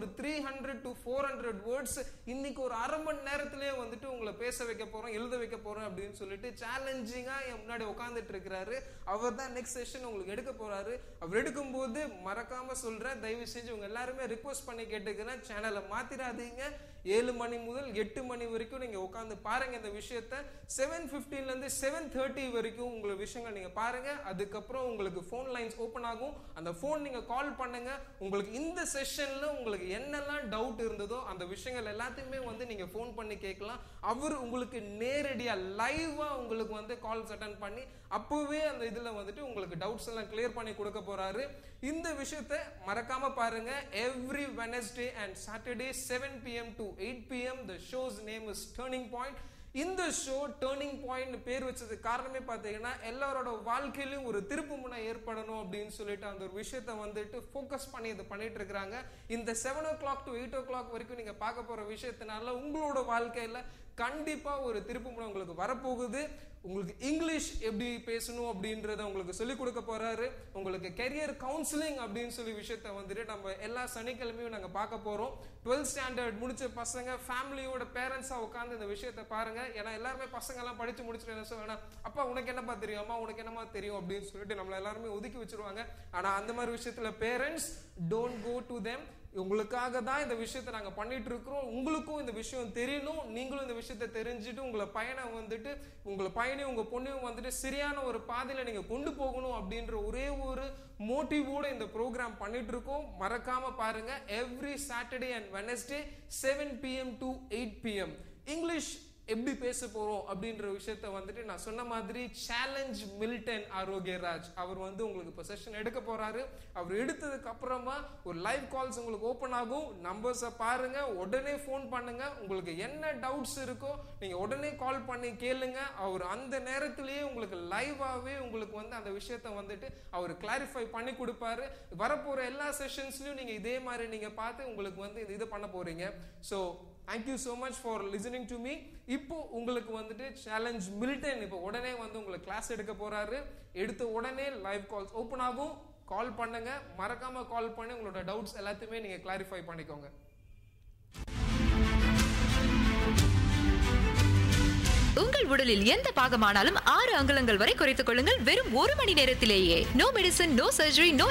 ஒரு 300 to 400 words இன்னைக்கு ஒரு அரை மணி நேரத்திலேயே வந்துட்டு உங்களை பேச வைக்க போறோம், எழுத வைக்க போறோம் அப்படின்னு சொல்லிட்டு சேலஞ்சிங்கா என் முன்னாடி உட்காந்துட்டு இருக்கிறாரு. அவர் தான் நெக்ஸ்ட் செஷன் உங்களுக்கு எடுக்க போறாரு. அவர் எடுக்கும்போது மறக்காம சொல்றேன், தயவு செஞ்சு உங்க எல்லாருமே ரிக்வெஸ்ட் பண்ணி கேட்டுக்கிறேன், சேனலை மாத்திராதீங்க. 7 மணி முதல் 8 மணி வரைக்கும் நீங்க உட்காந்து பாருங்க இந்த விஷயத்த. 7:15 இருந்து 7:30 வரைக்கும் உங்களுக்கு விஷயங்கள் நீங்க பாருங்க. அதுக்கப்புறம் உங்களுக்கு போன் லைன்ஸ் ஓபன் ஆகும். அந்த போன் நீங்க கால் பண்ணுங்க. உங்களுக்கு இந்த செஷன்ல உங்களுக்கு என்னெல்லாம் டவுட் இருந்ததோ அந்த விஷயங்கள் எல்லாத்தையுமே வந்து நீங்க போன் பண்ணி கேட்கலாம். அவர் உங்களுக்கு நேரடியா லைவா உங்களுக்கு வந்து கால்ஸ் அட்டெண்ட் பண்ணி அப்பவே அந்த இதுல வந்துட்டு உங்களுக்கு டவுட்ஸ் எல்லாம் கிளியர் பண்ணி கொடுக்க போறாரு. இந்த விஷயத்தை மறக்காம பாருங்க. Every Wednesday and Saturday 7 PM to 8 PM. The show's name is Turning Point. இந்த ஷோ டர்னிங் பாயிண்ட் பேர் வச்சது காரணமே பார்த்தீங்கன்னா எல்லாரோட வாழ்க்கையிலும் ஒரு திருப்பு முனை ஏற்படணும் அப்படின்னு சொல்லிட்டு அந்த ஒரு விஷயத்த வந்துட்டு ஃபோக்கஸ் பண்ணி இதை பண்ணிட்டு இருக்கிறாங்க. இந்த 7 o'clock to 8 o'clock வரைக்கும் நீங்க பார்க்க போற விஷயத்தினால உங்களோட வாழ்க்கையில கண்டிப்பா ஒரு திருப்பு முனை உங்களுக்கு வரப்போகுது. உங்களுக்கு இங்கிலீஷ் எப்படி பேசணும் அப்படின்றத உங்களுக்கு சொல்லிக் கொடுக்க போறாரு. உங்களுக்கு கெரியர் கவுன்சிலிங் அப்படின்னு சொல்லி விஷயத்த வந்துட்டு நம்ம எல்லா சனிக்கிழமையும் நாங்க பார்க்க போறோம். 12th ஸ்டாண்டர்ட் முடிச்ச பசங்க ஃபேமிலியோட பேரண்ட்ஸா உட்காந்து இந்த விஷயத்த பாருங்க. ஏன்னா எல்லாருமே பசங்க எல்லாம் படிச்சு முடிச்சுட்டு என்ன சொல்லுவாங்க, அப்பா உனக்கு என்னப்பா தெரியும், அம்மா உனக்கு என்னமா தெரியும் அப்படின்னு சொல்லிட்டு நம்மள எல்லாருமே ஒதுக்கி வச்சிருவாங்க. ஆனா அந்த மாதிரி விஷயத்துல parents don't go to them. உங்களுக்காக தான் இந்த விஷயத்தை நாங்க பண்ணிட்டு இருக்கிறோம். உங்களுக்கும் இந்த விஷயம் தெரியணும். நீங்களும் இந்த விஷயத்தை தெரிஞ்சுட்டு உங்களை பயணம் வந்துட்டு உங்களை பையனையும் உங்க பொண்ணையும் வந்துட்டு சரியான ஒரு பாதையில நீங்க கொண்டு போகணும் அப்படின்ற ஒரே ஒரு மோட்டிவோட இந்த ப்ரோக்ராம் பண்ணிட்டு இருக்கோம். மறக்காம பாருங்க. Every Saturday and Wednesday 7 PM to 8 PM. English எப்படி பேச போறோம் அப்படின்ற விஷயத்த வந்துட்டு நான் சொன்ன மாதிரி சேலஞ்ச் மில்டன் ஆரோக்கியராஜ் அவர் வந்து உங்களுக்கு இப்போ செஷன் எடுக்க போறாரு. அவர் எடுத்ததுக்கு அப்புறமா ஒரு லைவ் கால்ஸ் உங்களுக்கு ஓபன் ஆகும். நம்பர்ஸை பாருங்க, உடனே போன் பண்ணுங்க. உங்களுக்கு என்ன டவுட்ஸ் இருக்கோ நீங்க உடனே கால் பண்ணி கேளுங்க. அவர் அந்த நேரத்திலேயே உங்களுக்கு லைவாவே உங்களுக்கு வந்து அந்த விஷயத்த வந்துட்டு அவர் கிளாரிஃபை பண்ணி கொடுப்பாரு. வரப்போற எல்லா செஷன்ஸ்லயும் நீங்க இதே மாதிரி நீங்க பார்த்து உங்களுக்கு வந்து இதை பண்ண போறீங்க. So thank you so much for listening to me. இப்போ உங்களுக்கு வந்துட்டு சேலஞ்ச் மில்டன் இப்போ உடனே வந்து உங்களுக்கு கிளாஸ் எடுக்க போறாரு. எடுத்த உடனே லைவ் கால்ஸ் ஓபன் ஆகும். கால் பண்ணுங்க. மறக்காம கால் பண்ணி உங்களோட டவுட்ஸ் எல்லாத்தையுமே நீங்க கிளாரிஃபை பண்ணிக்கோங்க. உங்கள் உடலில் எந்த பாகமானாலும் 6 அங்குலங்கள் வரை குறைத்துக் கொள்ளுங்கள் வெறும் 1 மணி நேரத்திலேயே. No medicine, no surgery, no